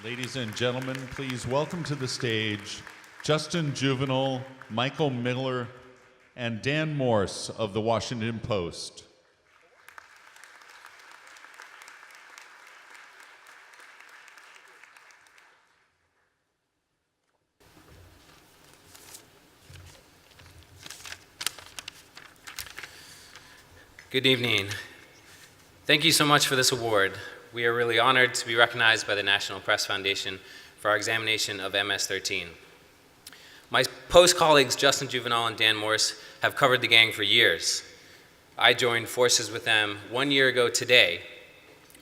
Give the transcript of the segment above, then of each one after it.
Ladies and gentlemen, please welcome to the stage Justin Jouvenal, Michael Miller, and Dan Morse of the Washington Post. Good evening. Thank you so much for this award. We are really honored to be recognized by the National Press Foundation for our examination of MS-13. My Post colleagues Justin Jouvenal and Dan Morse have covered the gang for years. I joined forces with them 1 year ago today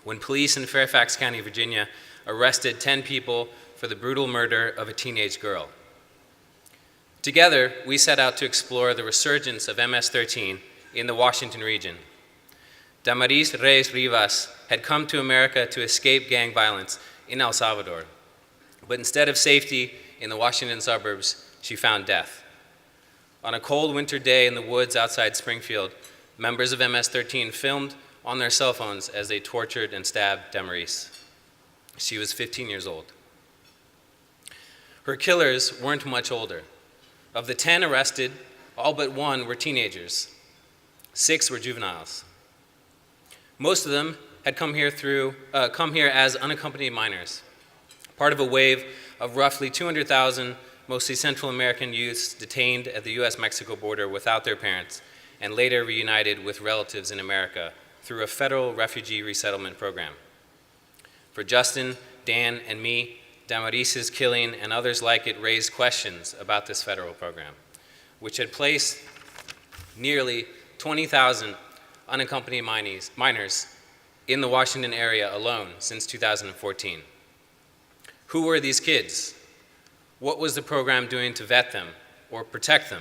when police in Fairfax County, Virginia arrested 10 people for the brutal murder of a teenage girl. Together, we set out to explore the resurgence of MS-13 in the Washington region. Damaris Reyes Rivas had come to America to escape gang violence in El Salvador, but instead of safety in the Washington suburbs, she found death. On a cold winter day in the woods outside Springfield, members of MS-13 filmed on their cell phones as they tortured and stabbed Damaris. She was 15 years old. Her killers weren't much older. Of the 10 arrested, all but one were teenagers. 6 were juveniles. Most of them had come here as unaccompanied minors, part of a wave of roughly 200,000 mostly Central American youths detained at the US-Mexico border without their parents and later reunited with relatives in America through a federal refugee resettlement program. For Justin, Dan, and me, Damaris's killing and others like it raised questions about this federal program, which had placed nearly 20,000 unaccompanied minors in the Washington area alone since 2014. Who were these kids? What was the program doing to vet them or protect them?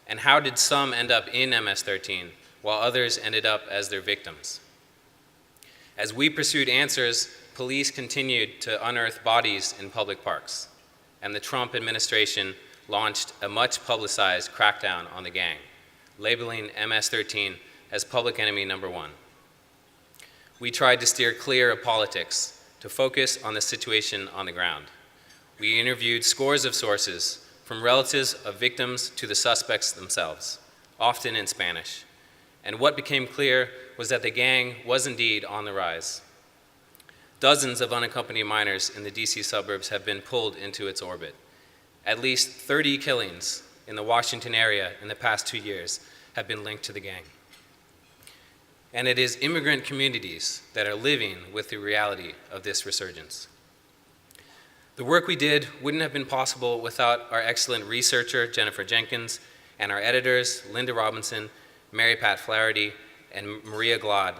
And how did some end up in MS-13 while others ended up as their victims? As we pursued answers, police continued to unearth bodies in public parks, and the Trump administration launched a much publicized crackdown on the gang, labeling MS-13 as public enemy number 1. We tried to steer clear of politics to focus on the situation on the ground. We interviewed scores of sources, from relatives of victims to the suspects themselves, often in Spanish. And what became clear was that the gang was indeed on the rise. Dozens of unaccompanied minors in the DC suburbs have been pulled into its orbit. At least 30 killings in the Washington area in the past 2 years have been linked to the gang. And it is immigrant communities that are living with the reality of this resurgence. The work we did wouldn't have been possible without our excellent researcher, Jennifer Jenkins, and our editors, Linda Robinson, Mary Pat Flaherty, and Maria Glad,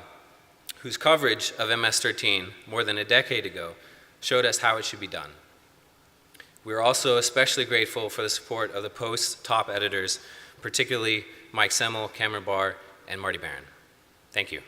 whose coverage of MS-13 more than a decade ago showed us how it should be done. We are also especially grateful for the support of the Post's top editors, particularly Mike Semmel, Cameron Barr, and Marty Barron. Thank you.